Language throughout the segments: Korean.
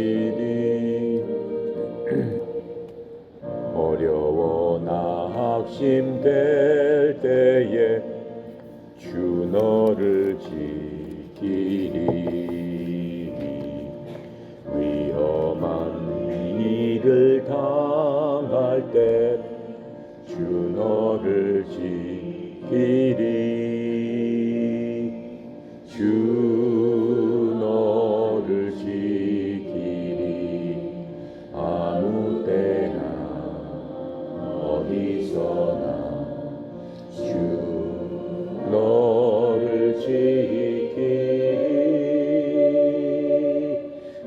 지켜주시리. 어려워 낙심될 때에 주 너를 지키리. 위험한 일을 당할 때 주 너를 지키리. 주 너를 지키리. 아무 때나 어디서나 주 너를 지키리.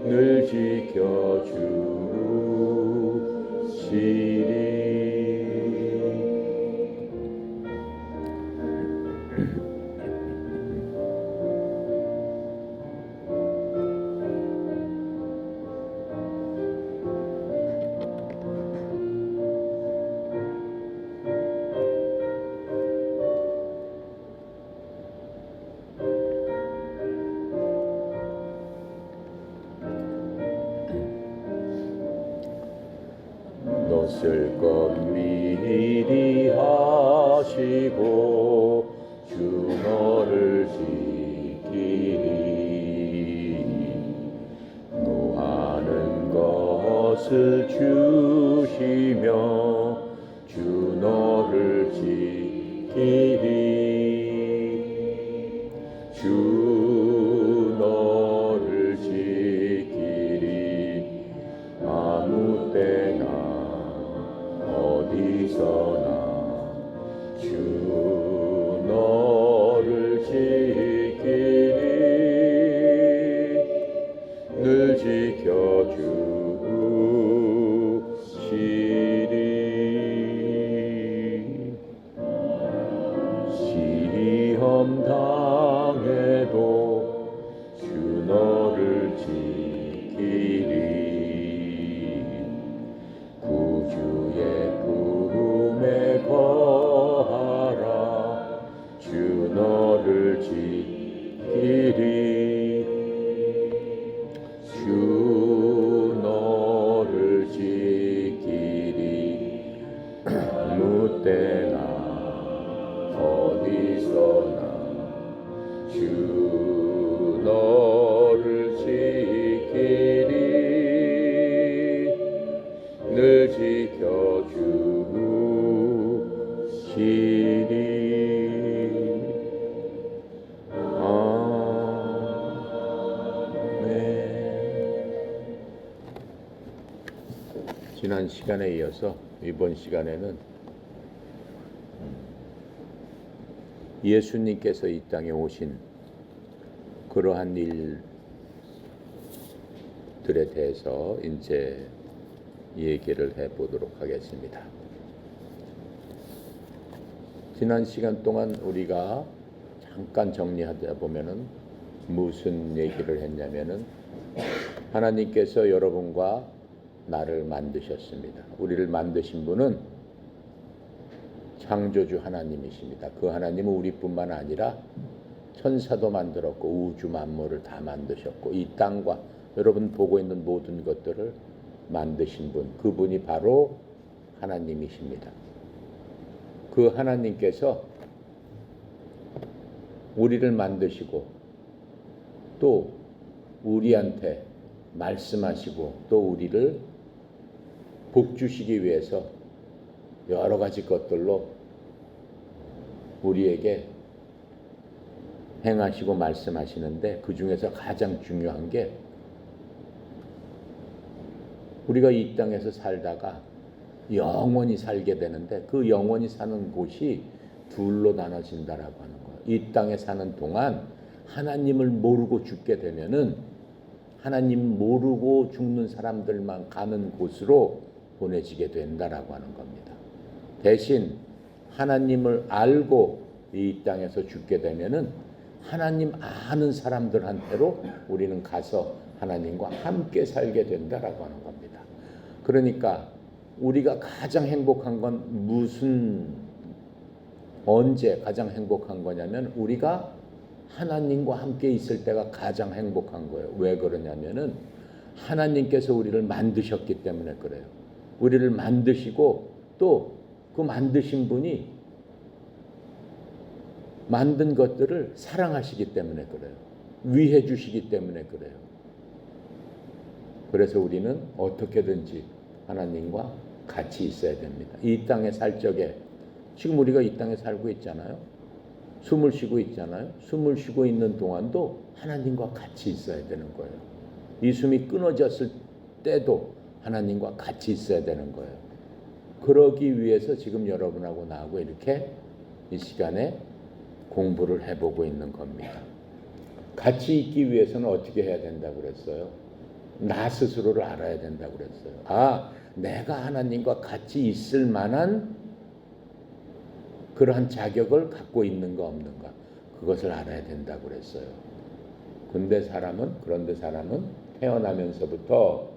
늘 지켜주시리. 쓸 것 미리 하시고 주 너를 지키리. 노하는 것을 주시며 주 너를 지키리. 주 너를 지키리. 아무 때나 어디서나 주 너를 지키리. 늘 지켜주시리. 시험 당해도 주 너를 지키리. 거하라. 주 너를 지키리. 주 너를 지키리. 아무 때나 어디서나 주 너를 지키리. 늘 지켜주시리. 아멘. 지난 시간에 이어서 이번 시간에는 예수님께서 이 땅에 오신 그러한 일들에 대해서 이제 얘기를 해보도록 하겠습니다. 지난 시간 동안 우리가 잠깐 정리하다 보면은 무슨 얘기를 했냐면은 하나님께서 여러분과 나를 만드셨습니다. 우리를 만드신 분은 창조주 하나님이십니다. 그 하나님은 우리뿐만 아니라 천사도 만들었고 우주 만물을 다 만드셨고 이 땅과 여러분 보고 있는 모든 것들을 만드신 분, 그분이 바로 하나님이십니다. 그 하나님께서 우리를 만드시고 또 우리한테 말씀하시고 또 우리를 복주시기 위해서 여러 가지 것들로 우리에게 행하시고 말씀하시는데 그 중에서 가장 중요한 게 우리가 이 땅에서 살다가 영원히 살게 되는데 그 영원히 사는 곳이 둘로 나눠진다라고 하는 거예요. 이 땅에 사는 동안 하나님을 모르고 죽게 되면은 하나님 모르고 죽는 사람들만 가는 곳으로 보내지게 된다라고 하는 겁니다. 대신 하나님을 알고 이 땅에서 죽게 되면은 하나님 아는 사람들한테로 우리는 가서 하나님과 함께 살게 된다라고 하는 겁니다. 그러니까 우리가 가장 행복한 건 언제 가장 행복한 거냐면 우리가 하나님과 함께 있을 때가 가장 행복한 거예요. 왜 그러냐면은 하나님께서 우리를 만드셨기 때문에 그래요. 우리를 만드시고 또 그 만드신 분이 만든 것들을 사랑하시기 때문에 그래요. 위해 주시기 때문에 그래요. 그래서 우리는 어떻게든지 하나님과 같이 있어야 됩니다. 이 땅에 살 적에 지금 우리가 이 땅에 살고 있잖아요. 숨을 쉬고 있잖아요. 숨을 쉬고 있는 동안도 하나님과 같이 있어야 되는 거예요. 이 숨이 끊어졌을 때도 하나님과 같이 있어야 되는 거예요. 그러기 위해서 지금 여러분하고 나하고 이렇게 이 시간에 공부를 해보고 있는 겁니다. 같이 있기 위해서는 어떻게 해야 된다고 그랬어요? 나 스스로를 알아야 된다고 그랬어요. 아, 내가 하나님과 같이 있을 만한 그러한 자격을 갖고 있는가 없는가, 그것을 알아야 된다고 그랬어요. 그런데 사람은 태어나면서부터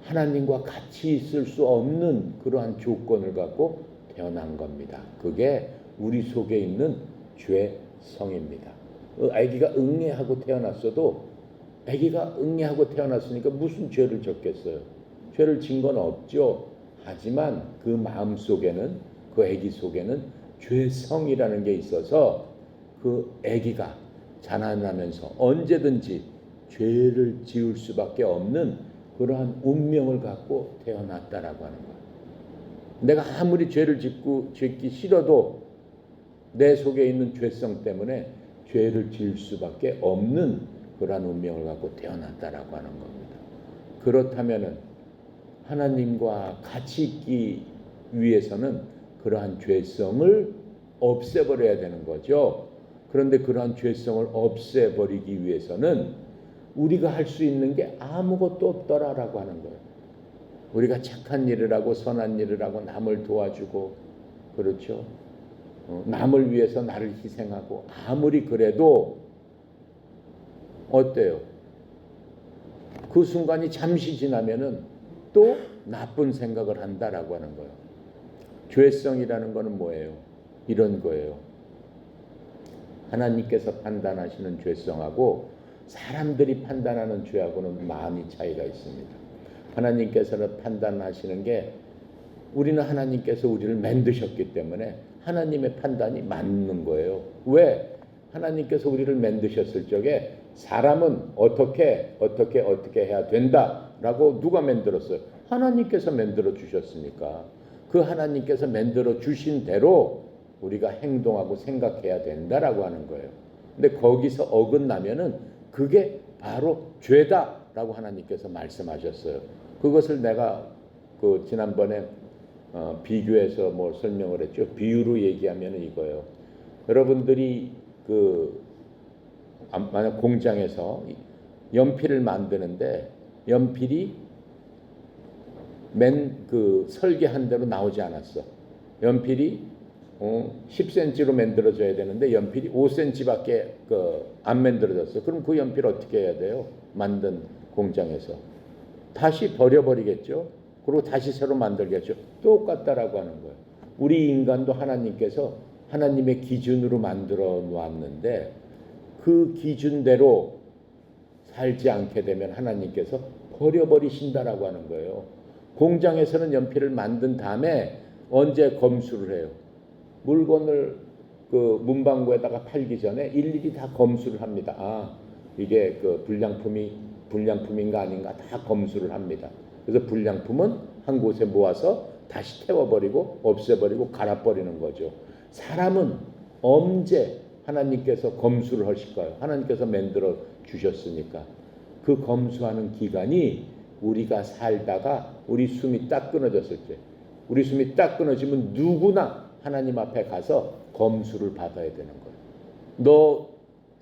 하나님과 같이 있을 수 없는 그러한 조건을 갖고 태어난 겁니다. 그게 우리 속에 있는 죄성입니다. 아기가 응애하고 태어났어도 아기가 응애하고 태어났으니까 무슨 죄를 졌겠어요? 죄를 진 건 없죠. 하지만 그 마음 속에는, 그 아기 속에는 죄성이라는 게 있어서 그 아기가 자라나면서 언제든지 죄를 지을 수밖에 없는 그러한 운명을 갖고 태어났다라고 하는 거예요. 내가 아무리 죄를 짓기 싫어도 내 속에 있는 죄성 때문에 죄를 지을 수밖에 없는 그러한 운명을 갖고 태어났다라고 하는 겁니다. 그렇다면은 하나님과 같이 있기 위해서는 그러한 죄성을 없애버려야 되는 거죠. 그런데 그러한 죄성을 없애버리기 위해서는 우리가 할 수 있는 게 아무것도 없더라라고 하는 거예요. 우리가 착한 일을 하고 선한 일을 하고 남을 도와주고, 그렇죠? 남을 위해서 나를 희생하고 아무리 그래도 어때요? 그 순간이 잠시 지나면은 또 나쁜 생각을 한다라고 하는 거예요. 죄성이라는 거는 뭐예요? 이런 거예요. 하나님께서 판단하시는 죄성하고 사람들이 판단하는 죄하고는 많이 차이가 있습니다. 하나님께서는 판단하시는 게, 우리는 하나님께서 우리를 만드셨기 때문에 하나님의 판단이 맞는 거예요. 왜? 하나님께서 우리를 만드셨을 적에 사람은 어떻게 해야 된다라고 누가 만들었어요? 하나님께서 만들어 주셨으니까 그 하나님께서 만들어 주신 대로 우리가 행동하고 생각해야 된다라고 하는 거예요. 근데 거기서 어긋나면은 그게 바로 죄다라고 하나님께서 말씀하셨어요. 그것을 내가 지난번에 비교해서 설명을 했죠. 비유로 얘기하면 이거예요. 여러분들이 만약 공장에서 연필을 만드는데 연필이 설계한 대로 나오지 않았어. 연필이 10cm로 만들어져야 되는데 연필이 5cm밖에 안 만들어졌어. 그럼 그 연필 어떻게 해야 돼요? 만든 공장에서 다시 버려버리겠죠. 그리고 다시 새로 만들겠죠. 똑같다라고 하는 거예요. 우리 인간도 하나님께서 하나님의 기준으로 만들어 놓았는데 그 기준대로 살지 않게 되면 하나님께서 버려버리신다라고 하는 거예요. 공장에서는 연필을 만든 다음에 언제 검수를 해요? 물건을 문방구에다가 팔기 전에 일일이 다 검수를 합니다. 아, 이게 불량품인가 아닌가 다 검수를 합니다. 그래서 불량품은 한 곳에 모아서 다시 태워버리고 없애버리고 갈아버리는 거죠. 사람은 언제 하나님께서 검수를 하실까요? 하나님께서 만들어 주셨으니까. 그 검수하는 기간이 우리가 살다가 우리 숨이 딱 끊어졌을 때, 우리 숨이 딱 끊어지면 누구나 하나님 앞에 가서 검수를 받아야 되는 거예요. 너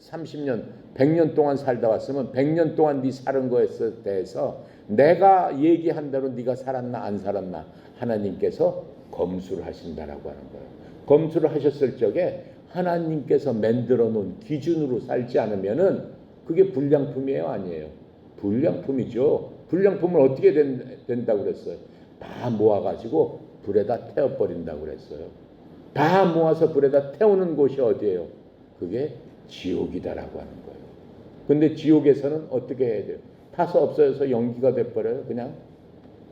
30년, 100년 동안 살다 왔으면 100년 동안 네 살은 거에 대해서 내가 얘기한 대로 네가 살았나 안 살았나 하나님께서 검수를 하신다라고 하는 거예요. 검수를 하셨을 적에 하나님께서 만들어 놓은 기준으로 살지 않으면은 그게 불량품이에요, 아니에요? 불량품이죠. 불량품을 어떻게 된다고 그랬어요? 다 모아가지고 불에다 태워버린다고 그랬어요. 다 모아서 불에다 태우는 곳이 어디예요? 그게 지옥이다라고 하는 거예요. 근데 지옥에서는 어떻게 해야 돼요? 타서 없어져서 연기가 돼버려요. 그냥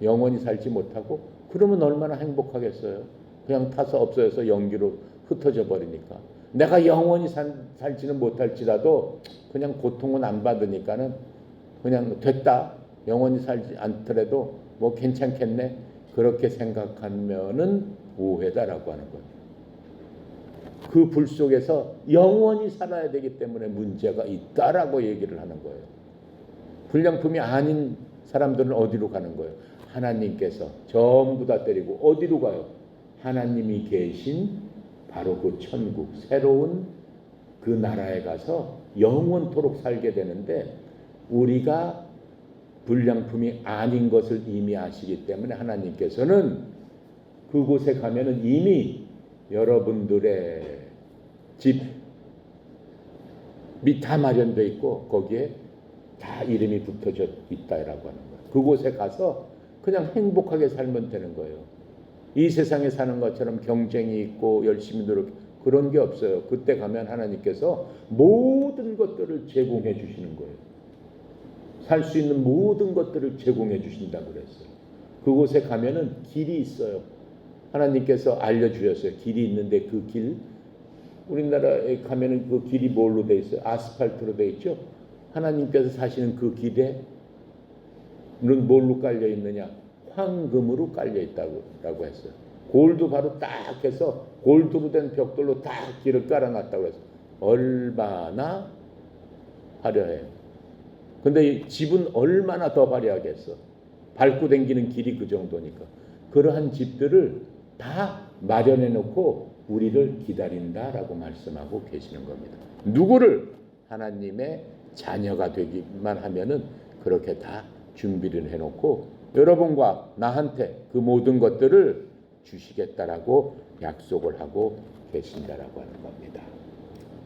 영원히 살지 못하고. 그러면 얼마나 행복하겠어요. 그냥 타서 없어져서 연기로 흩어져 버리니까. 내가 영원히 살지는 못할지라도 그냥 고통은 안 받으니까는 그냥 됐다. 영원히 살지 않더라도 뭐 괜찮겠네. 그렇게 생각하면은 오해다라고 하는 거예요. 그 불 속에서 영원히 살아야 되기 때문에 문제가 있다라고 얘기를 하는 거예요. 불량품이 아닌 사람들은 어디로 가는 거예요? 하나님께서 전부 다 때리고 어디로 가요? 하나님이 계신 바로 그 천국, 새로운 그 나라에 가서 영원토록 살게 되는데, 우리가 불량품이 아닌 것을 이미 아시기 때문에 하나님께서는 그곳에 가면은 이미 여러분들의 집이 다 마련되어 있고 거기에 다 이름이 붙어져 있다라고 하는 거예요. 그곳에 가서 그냥 행복하게 살면 되는 거예요. 이 세상에 사는 것처럼 경쟁이 있고 열심히 노력, 그런 게 없어요. 그때 가면 하나님께서 모든 것들을 제공해 주시는 거예요. 살 수 있는 모든 것들을 제공해 주신다고 그랬어요. 그곳에 가면은 길이 있어요. 하나님께서 알려주셨어요. 길이 있는데 그 길, 우리나라에 가면은 그 길이 뭘로 돼 있어요? 아스팔트로 돼 있죠. 하나님께서 사시는 그 길에는 뭘로 깔려 있느냐? 황금으로 깔려 있다고 했어요. 골도 바로 딱 해서 골드로 된 벽돌로 딱 길을 깔아놨다고 했어요. 얼마나 화려해요. 근데 이 집은 얼마나 더 화려하겠어. 밟고 다니는 길이 그 정도니까. 그러한 집들을 다 마련해 놓고 우리를 기다린다라고 말씀하고 계시는 겁니다. 누구를? 하나님의 자녀가 되기만 하면은 그렇게 다 준비를 해놓고 여러분과 나한테 그 모든 것들을 주시겠다라고 약속을 하고 계신다라고 하는 겁니다.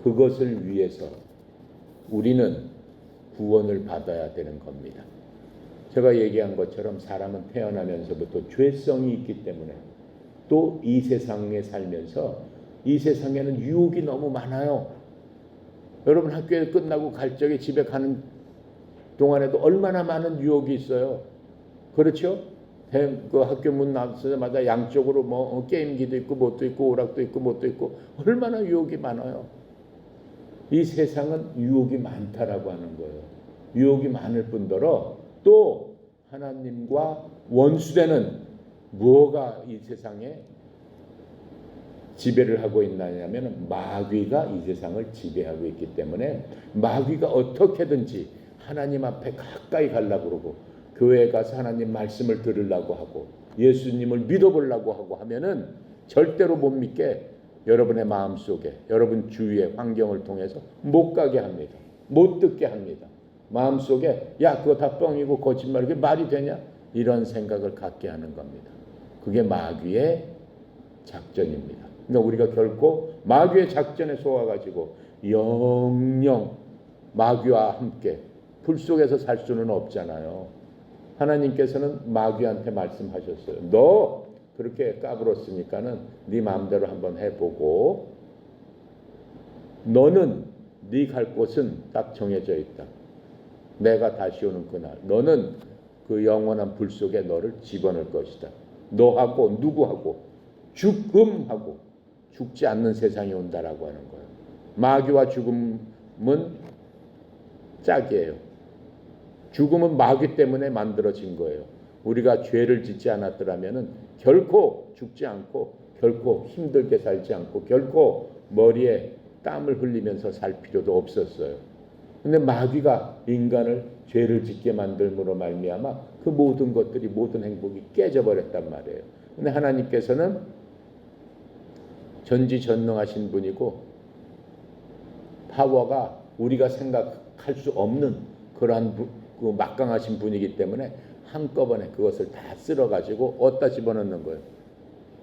그것을 위해서 우리는 구원을 받아야 되는 겁니다. 제가 얘기한 것처럼 사람은 태어나면서부터 죄성이 있기 때문에 또 이 세상에 살면서 이 세상에는 유혹이 너무 많아요. 여러분 학교에 끝나고 갈 적에 집에 가는 동안에도 얼마나 많은 유혹이 있어요. 그렇죠? 그 학교 문 나서자마자 양쪽으로 뭐 게임기도 있고 뭣도 있고 오락도 있고 뭣도 있고 얼마나 유혹이 많아요. 이 세상은 유혹이 많다라고 하는 거예요. 유혹이 많을 뿐더러 또 하나님과 원수되는 무엇가 이 세상에 지배를 하고 있느냐면 마귀가 이 세상을 지배하고 있기 때문에 마귀가 어떻게든지 하나님 앞에 가까이 가려고 그러고 교회에 가서 하나님 말씀을 들으려고 하고 예수님을 믿어보려고 하고 하면은 절대로 못 믿게 여러분의 마음속에 여러분 주위의 환경을 통해서 못 가게 합니다. 못 듣게 합니다. 마음속에 야 그거 다 뻥이고 거짓말, 이게 말이 되냐? 이런 생각을 갖게 하는 겁니다. 그게 마귀의 작전입니다. 그러니까 우리가 결코 마귀의 작전에 속아가지고 영영 마귀와 함께 불 속에서 살 수는 없잖아요. 하나님께서는 마귀한테 말씀하셨어요. 너 그렇게 까불었으니까는 네 마음대로 한번 해보고 너는 네 갈 곳은 딱 정해져 있다. 내가 다시 오는 그날 너는 그 영원한 불 속에 너를 집어넣을 것이다. 너하고 누구하고 죽음하고 죽지 않는 세상이 온다라고 하는 거예요. 마귀와 죽음은 짝이에요. 죽음은 마귀 때문에 만들어진 거예요. 우리가 죄를 짓지 않았더라면은 결코 죽지 않고 결코 힘들게 살지 않고 결코 머리에 땀을 흘리면서 살 필요도 없었어요. 근데 마귀가 인간을 죄를 짓게 만들므로 말미암아 그 모든 것들이 모든 행복이 깨져버렸단 말이에요. 근데 하나님께서는 전지전능하신 분이고 파워가 우리가 생각할 수 없는 그러한 그 막강하신 분이기 때문에 한꺼번에 그것을 다 쓸어가지고 어디다 집어넣는 거예요?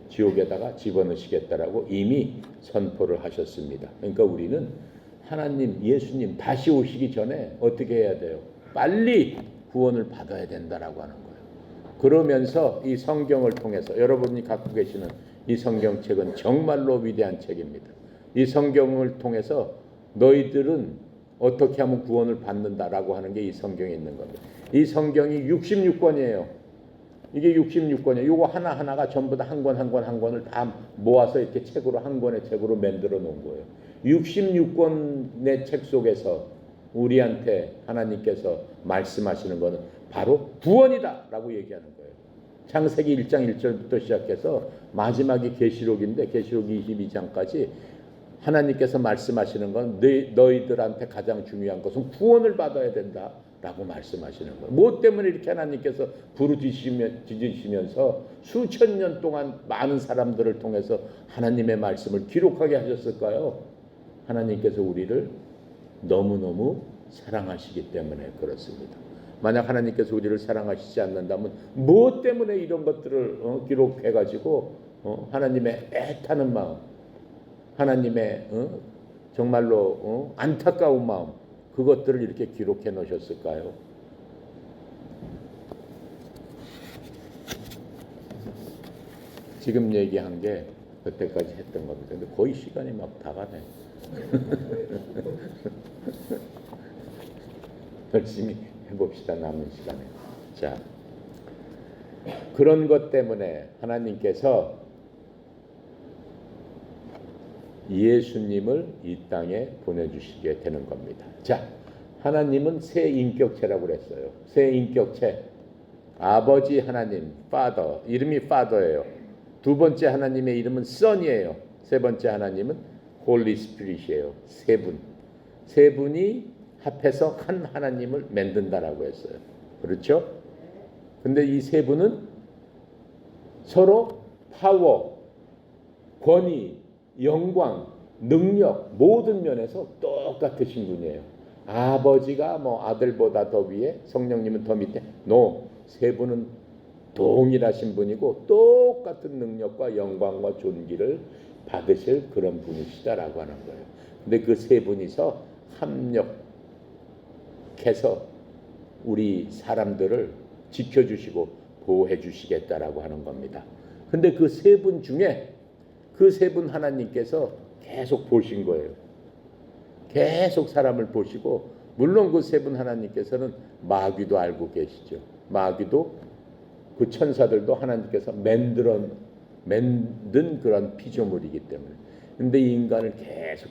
지옥에다가 집어넣으시겠다라고 이미 선포를 하셨습니다. 그러니까 우리는 하나님, 예수님 다시 오시기 전에 어떻게 해야 돼요? 빨리 구원을 받아야 된다라고 하는 거예요. 그러면서 이 성경을 통해서 여러분이 갖고 계시는 이 성경책은 정말로 위대한 책입니다. 이 성경을 통해서 너희들은 어떻게 하면 구원을 받는다라고 하는 게 이 성경에 있는 겁니다. 이 성경이 66권이에요. 이게 66권이에요. 이거 하나하나가 전부 다 한 권 한 권 한 권을 다 모아서 이렇게 책으로 한 권의 책으로 만들어 놓은 거예요. 66권의 책 속에서 우리한테 하나님께서 말씀하시는 것은 바로 구원이다라고 얘기하는 거예요. 창세기 1장 1절부터 시작해서 마지막이 계시록인데 계시록 22장까지 하나님께서 말씀하시는 건 너희들한테 가장 중요한 것은 구원을 받아야 된다라고 말씀하시는 거예요. 뭐 때문에 이렇게 하나님께서 부르짖으시면서 수천 년 동안 많은 사람들을 통해서 하나님의 말씀을 기록하게 하셨을까요? 하나님께서 우리를 너무너무 사랑하시기 때문에 그렇습니다. 만약 하나님께서 우리를 사랑하시지 않는다면 무엇 때문에 이런 것들을 기록해가지고 하나님의 애타는 마음, 하나님의 정말로 안타까운 마음, 그것들을 이렇게 기록해 놓으셨을까요? 지금 얘기한 게 그때까지 했던 겁니다. 근데 거의 시간이 막 다 가네. 열심히 해봅시다. 남은 시간에. 자, 그런 것 때문에 하나님께서 예수님을 이 땅에 보내주시게 되는 겁니다. 자, 하나님은 새 인격체라고 그랬어요. 새 인격체. 아버지 하나님, Father. 이름이 Father예요. 두 번째 하나님의 이름은 Son이에요. 세 번째 하나님은 Holy Spirit이에요. 세 분. 세 분이 합해서 한 하나님을 만든다라고 했어요. 그렇죠? 근데 이 세 분은 서로 파워, 권위, 영광, 능력 모든 면에서 똑같으신 분이에요. 아버지가 뭐 아들보다 더 위에, 성령님은 더 밑에. 세 분은 동일하신 분이고 똑같은 능력과 영광과 존귀를 받으실 그런 분이시다라고 하는 거예요. 근데 그 세 분이서 합력해서 우리 사람들을 지켜주시고 보호해 주시겠다라고 하는 겁니다. 근데 그 세 분 중에 그 세 분 하나님께서 계속 보신 거예요. 계속 사람을 보시고, 물론 그 세 분 하나님께서는 마귀도 알고 계시죠. 마귀도 그 천사들도 하나님께서 만든 그런 피조물이기 때문에. 근데 이 인간을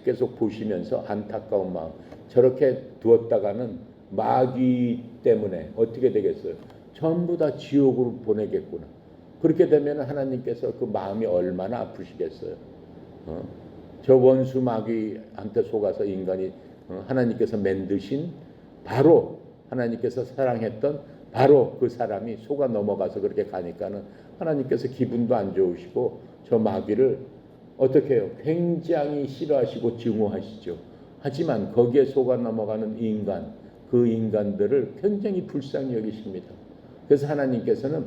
계속 보시면서 안타까운 마음, 저렇게 두었다가는 마귀 때문에 어떻게 되겠어요? 전부 다 지옥으로 보내겠구나. 그렇게 되면 하나님께서 그 마음이 얼마나 아프시겠어요. 저 원수 마귀한테 속아서 인간이 하나님께서 만드신 바로 하나님께서 사랑했던 바로 그 사람이 속아 넘어가서 그렇게 가니까는 하나님께서 기분도 안 좋으시고 저 마귀를 어떻게 해요? 굉장히 싫어하시고 증오하시죠. 하지만 거기에 속아 넘어가는 인간, 그 인간들을 굉장히 불쌍히 여기십니다. 그래서 하나님께서는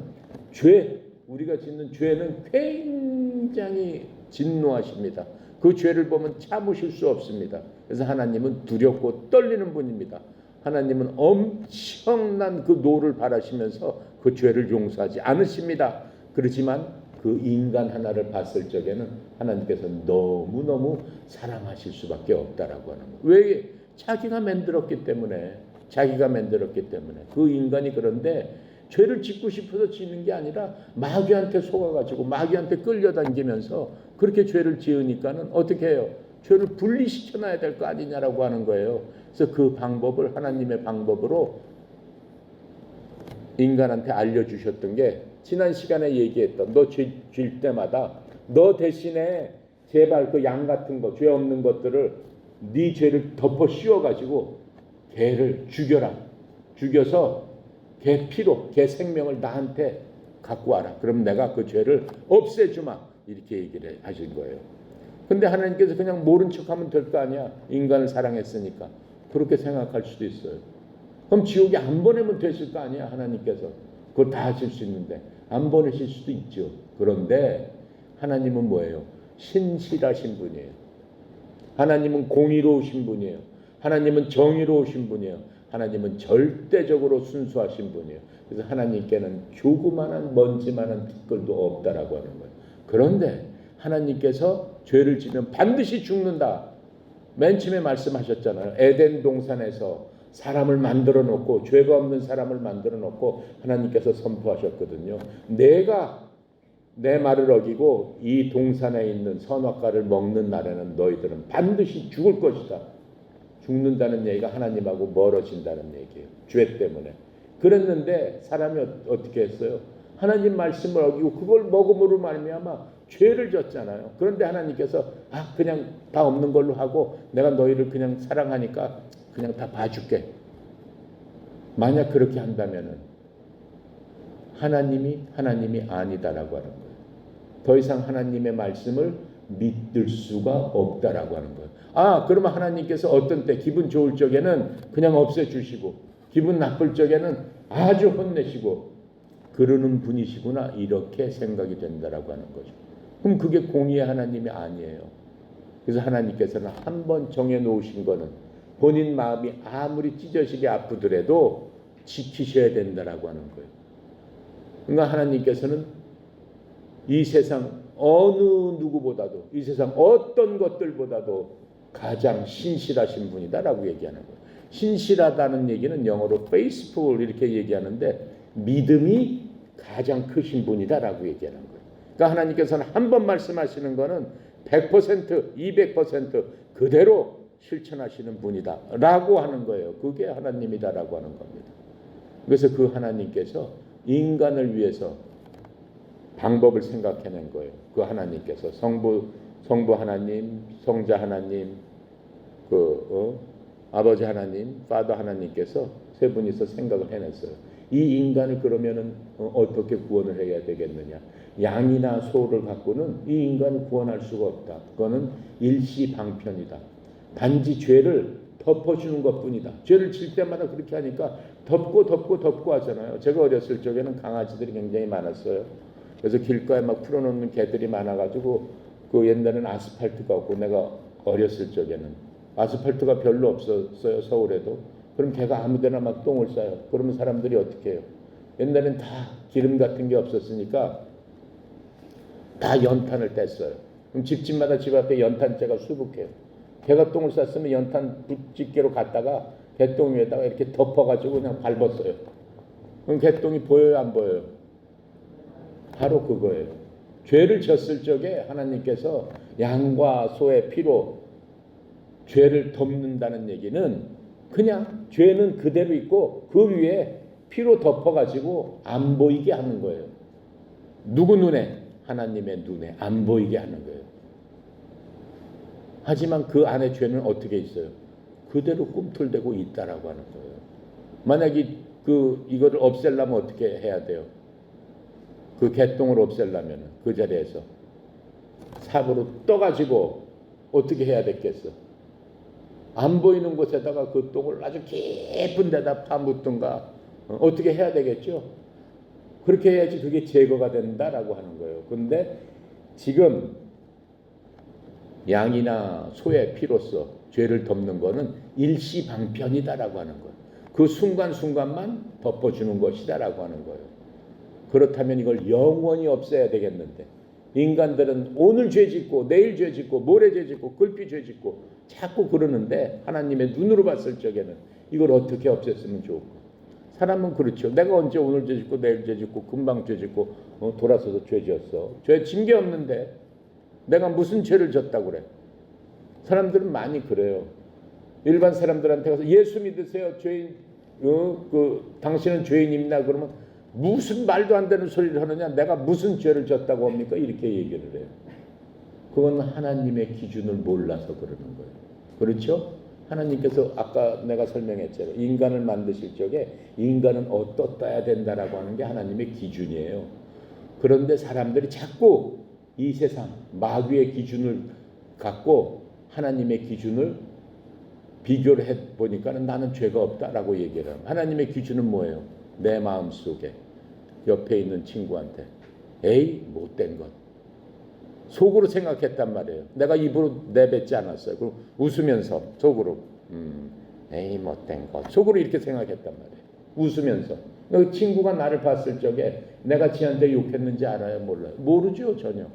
우리가 짓는 죄는 굉장히 진노하십니다. 그 죄를 보면 참으실 수 없습니다. 그래서 하나님은 두렵고 떨리는 분입니다. 하나님은 엄청난 그 노를 바라시면서 그 죄를 용서하지 않으십니다. 그렇지만 그 인간 하나를 봤을 적에는 하나님께서 너무너무 사랑하실 수밖에 없다라고 하는 거예요. 왜? 자기가 만들었기 때문에. 그 인간이 그런데 죄를 짓고 싶어서 짓는 게 아니라 마귀한테 속아가지고 마귀한테 끌려다니면서 그렇게 죄를 지으니까는 어떻게 해요? 죄를 분리시켜놔야 될 거 아니냐라고 하는 거예요. 그래서 그 방법을 하나님의 방법으로 인간한테 알려주셨던 게 지난 시간에 얘기했던 너 죄 질 때마다 너 대신에 제발 그 양 같은 거, 죄 없는 것들을 네 죄를 덮어 씌워가지고 개를 죽여서 개 피로, 개 생명을 나한테 갖고 와라. 그럼 내가 그 죄를 없애주마. 이렇게 얘기를 하신 거예요. 근데 하나님께서 그냥 모른 척하면 될 거 아니야. 인간을 사랑했으니까. 그렇게 생각할 수도 있어요. 그럼 지옥에 안 보내면 됐을 거 아니야. 하나님께서. 그걸 다 하실 수 있는데 안 보내실 수도 있죠. 그런데 하나님은 뭐예요? 신실하신 분이에요. 하나님은 공의로우신 분이에요. 하나님은 정의로우신 분이에요. 하나님은 절대적으로 순수하신 분이에요. 그래서 하나님께는 조그마한 먼지만한 티끌도 없다라고 하는 거예요. 그런데 하나님께서 죄를 지면 반드시 죽는다. 맨 처음에 말씀하셨잖아요. 에덴 동산에서 사람을 만들어 놓고 죄가 없는 사람을 만들어 놓고 하나님께서 선포하셨거든요. 내가 내 말을 어기고 이 동산에 있는 선악과를 먹는 날에는 너희들은 반드시 죽을 것이다. 죽는다는 얘기가 하나님하고 멀어진다는 얘기예요. 죄 때문에. 그랬는데 사람이 어떻게 했어요? 하나님 말씀을 어기고 그걸 먹음으로 말미암아 죄를 졌잖아요. 그런데 하나님께서 그냥 다 없는 걸로 하고 내가 너희를 그냥 사랑하니까 그냥 다 봐줄게. 만약 그렇게 한다면은 하나님이 아니다라고 하는 거예요. 더 이상 하나님의 말씀을 믿을 수가 없다라고 하는 거예요. 그러면 하나님께서 어떤 때 기분 좋을 적에는 그냥 없애주시고 기분 나쁠 적에는 아주 혼내시고 그러는 분이시구나 이렇게 생각이 된다라고 하는 거죠. 그럼 그게 공의의 하나님이 아니에요. 그래서 하나님께서는 한번 정해놓으신 거는 본인 마음이 아무리 찢어지게 아프더라도 지키셔야 된다라고 하는 거예요. 그러니까 하나님께서는 이 세상 어느 누구보다도 이 세상 어떤 것들보다도 가장 신실하신 분이다라고 얘기하는 거예요. 신실하다는 얘기는 영어로 faithful 이렇게 얘기하는데 믿음이 가장 크신 분이다라고 얘기하는 거예요. 그러니까 하나님께서는 한 번 말씀하시는 거는 100%, 200% 그대로 실천하시는 분이다라고 하는 거예요. 그게 하나님이다라고 하는 겁니다. 그래서 그 하나님께서 인간을 위해서 방법을 생각해낸 거예요. 그 하나님께서 성부 하나님, 성자 하나님, 아버지 하나님, 파더 하나님께서 세 분이서 생각을 해냈어요. 이 인간을 그러면은 어떻게 구원을 해야 되겠느냐? 양이나 소를 갖고는 이 인간을 구원할 수가 없다. 그거는 일시방편이다. 단지 죄를 덮어주는 것뿐이다. 죄를 질 때마다 그렇게 하니까 덮고 하잖아요. 제가 어렸을 적에는 강아지들이 굉장히 많았어요. 그래서 길가에 막 풀어놓는 개들이 많아가지고 그 옛날에는 아스팔트가 없고 내가 어렸을 적에는 아스팔트가 별로 없었어요. 서울에도. 그럼 개가 아무데나 막 똥을 싸요. 그러면 사람들이 어떻게 해요? 옛날엔 다 기름 같은 게 없었으니까 다 연탄을 뗐어요. 그럼 집집마다 집 앞에 연탄재가 수북해요. 개가 똥을 쌌으면 연탄 붓집게로 갔다가 개똥 위에다가 이렇게 덮어가지고 그냥 밟았어요. 그럼 개똥이 보여요, 안 보여요? 바로 그거예요. 죄를 졌을 적에 하나님께서 양과 소의 피로 죄를 덮는다는 얘기는 그냥 죄는 그대로 있고 그 위에 피로 덮어가지고 안 보이게 하는 거예요. 누구 눈에? 하나님의 눈에 안 보이게 하는 거예요. 하지만 그 안에 죄는 어떻게 있어요? 그대로 꿈틀대고 있다라고 하는 거예요. 만약에 이거를 없애려면 어떻게 해야 돼요? 그 개똥을 없애려면 그 자리에서 삽으로 떠가지고 어떻게 해야 됐겠어? 안 보이는 곳에다가 그 똥을 아주 깊은 데다 파묻든가 어떻게 해야 되겠죠? 그렇게 해야지 그게 제거가 된다라고 하는 거예요. 근데 지금 양이나 소의 피로서 죄를 덮는 거는 일시방편이다라고 하는 거예요. 그 순간순간만 덮어주는 것이다라고 하는 거예요. 그렇다면 이걸 영원히 없애야 되겠는데 인간들은 오늘 죄 짓고 내일 죄 짓고 모레 죄 짓고 글피 죄 짓고 자꾸 그러는데 하나님의 눈으로 봤을 적에는 이걸 어떻게 없앴으면 좋을까? 사람은 그렇죠. 내가 언제 오늘 죄 짓고 내일 죄 짓고 금방 죄 짓고 돌아서서 죄 지었어. 죄 진 게 없는데 내가 무슨 죄를 졌다고 그래? 사람들은 많이 그래요. 일반 사람들한테 가서 예수 믿으세요. 죄인, 당신은 죄인입니다. 그러면 무슨 말도 안 되는 소리를 하느냐? 내가 무슨 죄를 졌다고 합니까? 이렇게 얘기를 해요. 그건 하나님의 기준을 몰라서 그러는 거예요. 그렇죠? 하나님께서 아까 내가 설명했잖아요. 인간을 만드실 적에 인간은 어떻다야 된다라고 하는 게 하나님의 기준이에요. 그런데 사람들이 자꾸 이 세상 마귀의 기준을 갖고 하나님의 기준을 비교를 해보니까는 나는 죄가 없다라고 얘기를 해요. 하나님의 기준은 뭐예요? 내 마음속에 옆에 있는 친구한테 에이 못된 것 속으로 생각했단 말이에요. 내가 입으로 내뱉지 않았어요. 그럼 웃으면서 속으로 에이 못된 것 속으로 이렇게 생각했단 말이에요. 웃으면서 그 친구가 나를 봤을 적에 내가 지한테 욕했는지 알아요? 몰라요? 모르죠 전혀.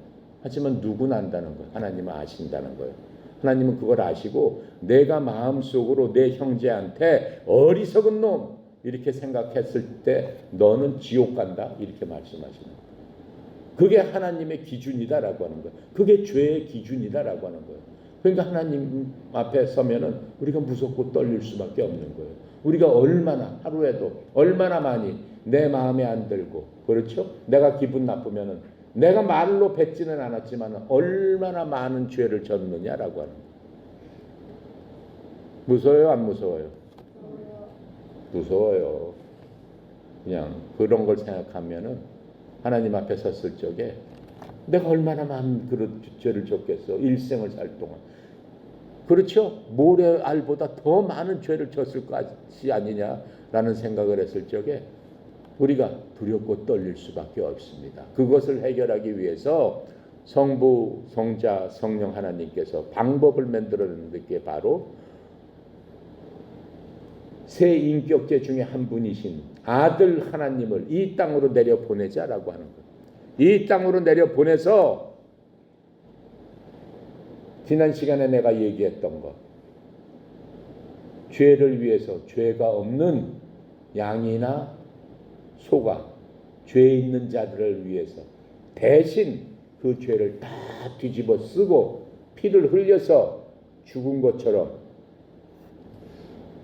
하지만 누구나 안다는 거예요. 하나님은 아신다는 거예요. 하나님은 그걸 아시고 내가 마음속으로 내 형제한테 어리석은 놈 이렇게 생각했을 때 너는 지옥 간다 이렇게 말씀하시는 거예요. 그게 하나님의 기준이다라고 하는 거예요. 그게 죄의 기준이다라고 하는 거예요. 그러니까 하나님 앞에 서면은 우리가 무섭고 떨릴 수밖에 없는 거예요. 우리가 얼마나 하루에도 얼마나 많이 내 마음에 안 들고 그렇죠? 내가 기분 나쁘면은 내가 말로 뱉지는 않았지만 얼마나 많은 죄를 졌느냐라고 하는 거예요. 무서워요? 안 무서워요? 무서워요. 그냥 그런 걸 생각하면은 하나님 앞에 섰을 적에 내가 얼마나 많은 그런 죄를 졌겠어. 일생을 살 동안. 그렇죠? 모래알보다 더 많은 죄를 졌을 것이 아니냐라는 생각을 했을 적에 우리가 두렵고 떨릴 수밖에 없습니다. 그것을 해결하기 위해서 성부, 성자, 성령 하나님께서 방법을 만들어내는 게 바로 세 인격체 중에 한 분이신 아들 하나님을 이 땅으로 내려보내자라고 하는 거예요. 이 땅으로 내려보내서 지난 시간에 내가 얘기했던 것, 죄를 위해서 죄가 없는 양이나 소가 죄 있는 자들을 위해서 대신 그 죄를 다 뒤집어 쓰고 피를 흘려서 죽은 것처럼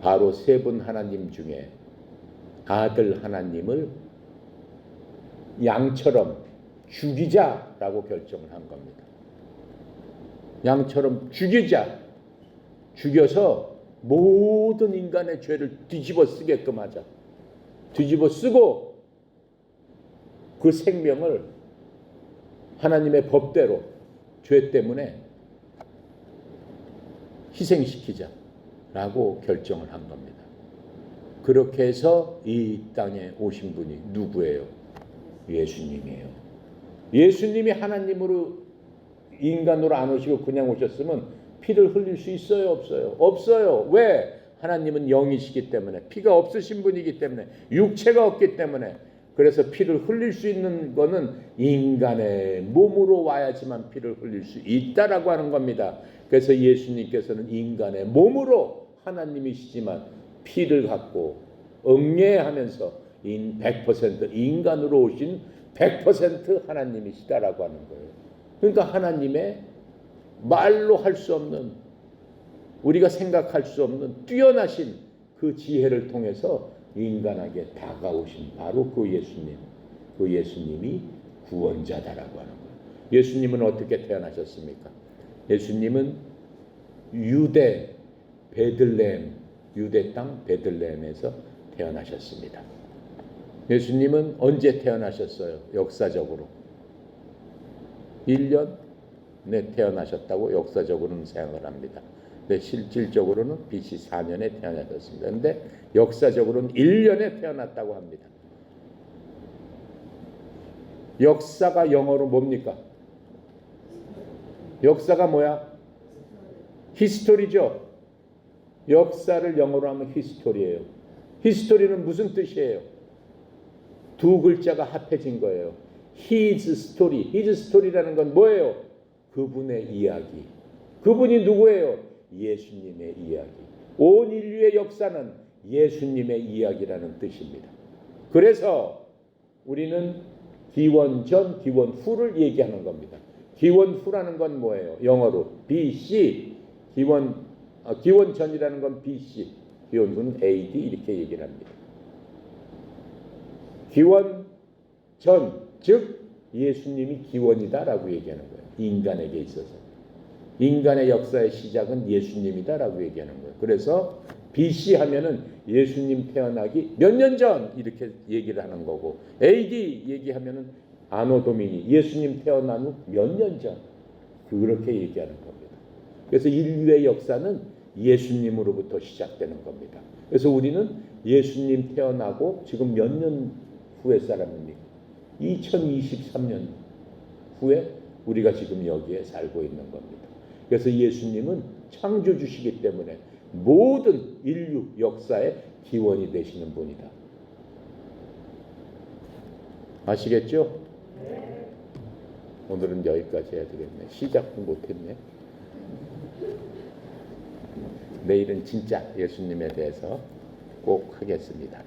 바로 세 분 하나님 중에 아들 하나님을 양처럼 죽이자라고 결정을 한 겁니다. 양처럼 죽이자. 죽여서 모든 인간의 죄를 뒤집어 쓰게끔 하자. 뒤집어 쓰고 그 생명을 하나님의 법대로 죄 때문에 희생시키자라고 결정을 한 겁니다. 그렇게 해서 이 땅에 오신 분이 누구예요? 예수님이에요. 예수님이 하나님으로 인간으로 안 오시고 그냥 오셨으면 피를 흘릴 수 있어요? 없어요? 없어요. 왜? 하나님은 영이시기 때문에, 피가 없으신 분이기 때문에, 육체가 없기 때문에. 그래서 피를 흘릴 수 있는 거는 인간의 몸으로 와야지만 피를 흘릴 수 있다라고 하는 겁니다. 그래서 예수님께서는 인간의 몸으로 하나님이시지만 피를 갖고 응애하면서 100% 인간으로 오신 100% 하나님이시다라고 하는 거예요. 그러니까 하나님의 말로 할 수 없는, 우리가 생각할 수 없는 뛰어나신 그 지혜를 통해서 인간에게 다가오신 바로 그 예수님, 그 예수님이 구원자다라고 하는 거예요. 예수님은 어떻게 태어나셨습니까? 예수님은 유대 베들레헴, 유대 땅 베들레헴에서 태어나셨습니다. 예수님은 언제 태어나셨어요? 역사적으로 1년에 태어나셨다고 역사적으로는 생각을 합니다. 근데 실질적으로는 BC 4년에 태어나셨습니다. 그런데 역사적으로는 1년에 태어났다고 합니다. 역사가 영어로 뭡니까? 역사가 뭐야? 히스토리죠. 역사를 영어로 하면 히스토리예요. 히스토리는 무슨 뜻이에요? 두 글자가 합해진 거예요. His story. His story라는 건 뭐예요? 그분의 이야기. 그분이 누구예요? 예수님의 이야기. 온 인류의 역사는 예수님의 이야기라는 뜻입니다. 그래서 우리는 기원전, 기원후를 얘기하는 겁니다. 기원후라는 건 뭐예요? 영어로 BC. 기원전이라는 건 BC. 기원후는 AD 이렇게 얘기를 합니다. 기원전, 즉 예수님이 기원이다라고 얘기하는 거예요. 인간에게 있어서. 인간의 역사의 시작은 예수님이다라고 얘기하는 거예요. 그래서 BC 하면은 예수님 태어나기 몇 년 전 이렇게 얘기를 하는 거고, AD 얘기하면은 아노 도미니, 예수님 태어난 후 몇 년 전, 그렇게 얘기하는 겁니다. 그래서 인류의 역사는 예수님으로부터 시작되는 겁니다. 그래서 우리는 예수님 태어나고 지금 몇 년 후의 사람입니까? 2023년 후에 우리가 지금 여기에 살고 있는 겁니다. 그래서 예수님은 창조주시기 때문에 모든 인류 역사의 기원이 되시는 분이다. 아시겠죠? 오늘은 여기까지 해야 되겠네. 시작도 못했네. 내일은 진짜 예수님에 대해서 꼭 하겠습니다.